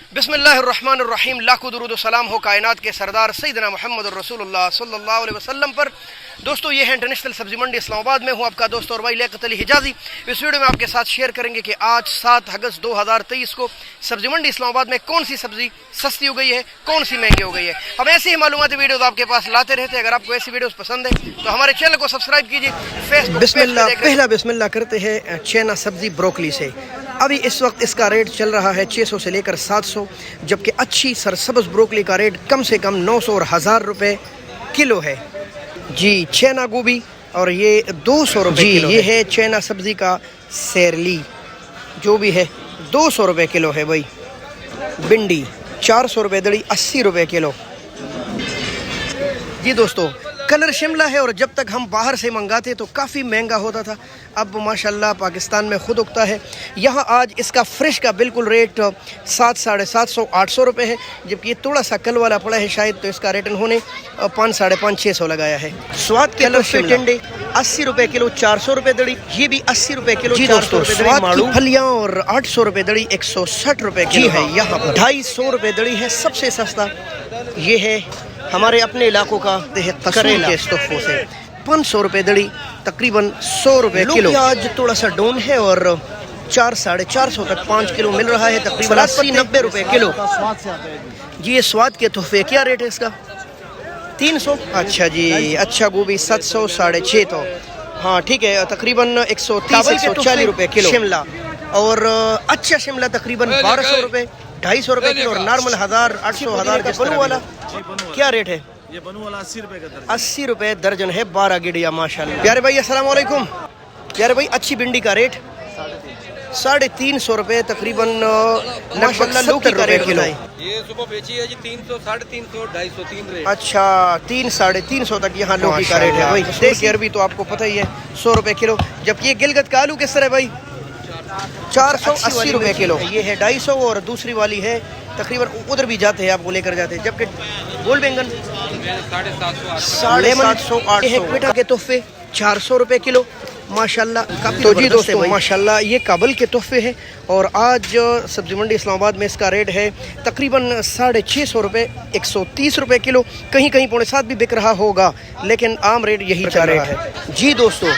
बिस्मिल्लाहिर्रहमानिर्रहीम। लाखों दुरूद व सलाम हो कायनात के सरदार सैयदना मुहम्मद रसूलुल्लाह सल्लल्लाहु अलैहि वसल्लम पर। दोस्तों, ये है इंटरनेशनल सब्जी मंडी इस्लामाबाद में। हूँ आपका दोस्त और भाई लियाकत अली हिजाजी। इस वीडियो में आपके साथ शेयर करेंगे कि आज 7 अगस्त 2023 को सब्जी मंडी इस्लामाबाद में कौन सी सब्जी सस्ती हो गई है, कौन सी महंगी हो गई है। हम ऐसी ही मालूमाती वीडियोस आपके पास लाते रहते हैं। अगर आपको ऐसी वीडियोस पसंद है तो हमारे चैनल को सब्सक्राइब कीजिए। फेसबुक पहला बिस्मिल्लाह करते हैं चैना सब्जी ब्रोकली से। अभी इस वक्त इसका रेट चल रहा है 600 से लेकर 700, जबकि अच्छी सरसब्ज ब्रोकली का रेट कम से कम 900 और 1000 रुपये किलो है जी। चैना गोभी और ये 200 रुपये किलो। ये है चैना सब्जी का सेरली, जो भी है 200 रुपये किलो है भाई। भिंडी 400 रुपये दड़ी, 80 रुपये किलो जी। दोस्तों, कलर शिमला है और जब तक हम बाहर से मंगाते तो काफ़ी महंगा होता था। अब माशाल्लाह पाकिस्तान में खुद उगता है। यहाँ आज इसका फ्रेश का बिल्कुल रेट 700, 750, 800 रुपये है, जबकि ये थोड़ा सा कल वाला पड़ा है शायद, तो इसका रेट इन्होंने 500, 550, 600 लगाया है। स्वाद के कलर टिंडे 80 रुपये किलो, 400 रुपये दड़ी। ये भी 80 रुपये किलो जी। दोस्तों, स्वाद की फलियाँ और 800 रुपये दड़ी, 160 रुपये किलो है। यहाँ पर 250 रुपये दड़ी है। सबसे सस्ता ये है हमारे अपने इलाकों का करेला के स्टोफों से 500 रुपये दड़ी, तकरीबन 100 रुपये किलो। आज थोड़ा सा डाउन है और 400, 450 तक 5 किलो मिल रहा है, तकरीबन 80, 90 रुपये किलो जी। ये स्वाद के तोहफे क्या रेट है इसका? 300। अच्छा जी। अच्छा गोभी 700, 650। हाँ ठीक है, तकरीबन 130, 140 रुपये किलो। शिमला और अच्छा शिमला तकरीबन 1200 रुपये, 250 रुपये किलो। और नॉर्मल 1000, 800, 1000 के बनू वाला क्या रेट है? ये बनू वाला 80 रुपये का दर्जन। 80 रुपये दर्जन है, 12 गिडिया माशाल्लाह। प्यारे भाई अस्सलाम वालेकुम। प्यारे भाई, अच्छी भिंडी का रेट 350 रुपये, तकरीबन लगभग 70 रुपये किलो। ये सुबह बेची है जी 300, 350, 250, 3 रेट। अच्छा, 300, 350 तक यहाँ लौकी का रेट है भाई। देसी अरबी तो आपको पता ही है 100 रुपये किलो। जबकि ये गिलगत का आलू किस तरह है भाई? 480 रुपये किलो। ये है 250 और दूसरी वाली है तकरीबन उधर भी जाते हैं, आपको लेकर जाते हैं। जबकि गोल बैंगन 750, 800 के तोहफे 400 रुपये किलो माशाल्लाह। तो जी दोस्तों, माशाल्लाह ये काबल के तोहफे हैं। और आज सब्जी मंडी इस्लामाबाद में इसका रेट है तकरीबन 650 रुपये, 130 रुपये किलो। कहीं कहीं 7.5 भी बिक रहा होगा, लेकिन आम रेट यही चल रहा है जी। दोस्तों,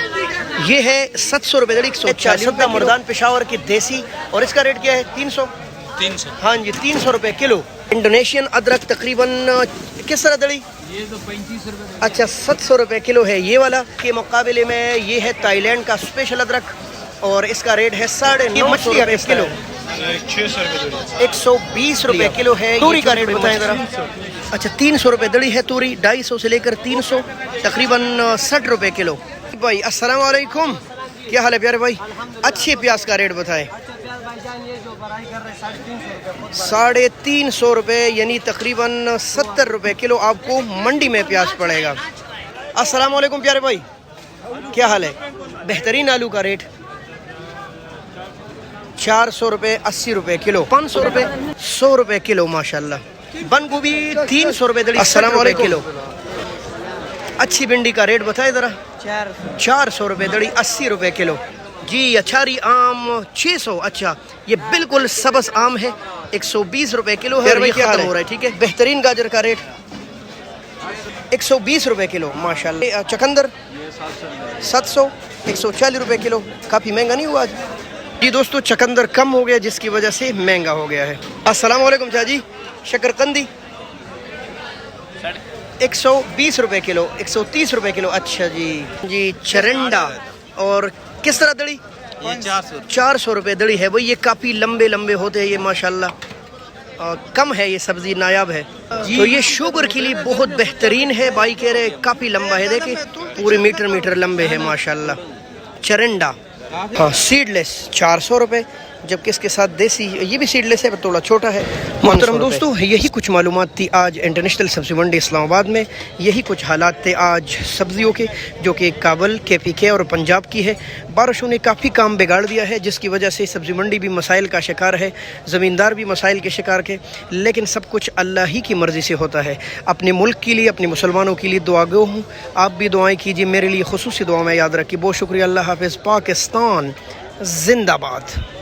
ये है 700 रुपये दड़ी, 140 रुपये मर्दान पेशावर की देसी। और इसका रेट क्या है? 300। हाँ जी, 300 रुपये किलो। इंडोनेशियन अदरक तकरीबन किस तरह दड़ी? ये तो 35 रुपये। अच्छा, 700 रुपये किलो है ये वाला। के मुकाबले में ये है थाईलैंड का स्पेशल अदरक और इसका रेट है 950 रुपये किलो। 120 रुपये किलो है। तूरी का रेट बताएं जरा। अच्छा, 300 रुपये दड़ी है तूरी, 250 से लेकर 300, तकरीबन 60 रुपये किलो। भाई अस्सलाम वालेकुम, क्या हाल है प्यारे भाई? अच्छे प्याज का रेट बताएं। 350 रुपये, यानी तकरीबन 70 रुपये किलो आपको मंडी में प्याज पड़ेगा। अस्सलाम वालेकुम प्यारे भाई, क्या हाल है? बेहतरीन आलू का रेट 400 रुपये, 80 रुपये किलो। 500 रुपये, 100 रुपये किलो माशाल्लाह। बंद गोभी 300 रुपये दड़ी, 70 रुपये किलो। अच्छी भिंडी का रेट बताए ज़रा। 400 रुपये दड़ी, 80 रुपये किलो जी। अचारी आम 600। अच्छा, ये बिल्कुल सबस आम है, 120 रुपये किलो है। ये खत्म हो रहा है, ठीक है। बेहतरीन गाजर का रेट 120 रुपये किलो माशाल्लाह। चकंदर 700, 140 रुपये किलो। काफ़ी महंगा नहीं हुआ आज जी। दोस्तों, चकंदर कम हो गया जिसकी वजह से महंगा हो गया है। अस्सलाम वालेकुम चाची। शकरकंदी 120 रुपये किलो, 130 रुपये किलो। अच्छा जी। चरंडा और किस तरह दड़ी? ये 400 रुपये दड़ी है भाई। ये काफ़ी लंबे लंबे होते हैं ये माशाल्लाह। कम है ये सब्ज़ी, नायाब है। तो ये शुगर के लिए बहुत बेहतरीन है भाई, कह रहे काफ़ी लंबा है, देखे पूरे मीटर लंबे है माशाल्लाह। चरंडा हाँ, सीडलेस 400 रुपये, जबकि इसके साथ देसी ये भी सीडलेस है पर थोड़ा छोटा है। मोहतरम दोस्तों, यही कुछ मालूमात थी आज इंटरनेशनल सब्जी मंडी इस्लामाबाद में। यही कुछ हालात थे आज सब्जियों के, जो कि काबल, KPK और पंजाब की है। बारिशों ने काफ़ी काम बिगाड़ दिया है, जिसकी वजह से सब्जी मंडी भी मसाइल का शिकार है, ज़मींदार भी मसाइल के शिकार के। लेकिन सब कुछ अल्लाह ही की मर्ज़ी से होता है। अपने मुल्क के लिए, अपने मुसलमानों के लिए दुआगो हूँ। आप भी दुआएँ कीजिए मेरे लिए, खुसूसी दुआ में याद रखिए। बहुत शुक्रिया। अल्लाह हाफ़िज़। पाकिस्तान जिंदाबाद।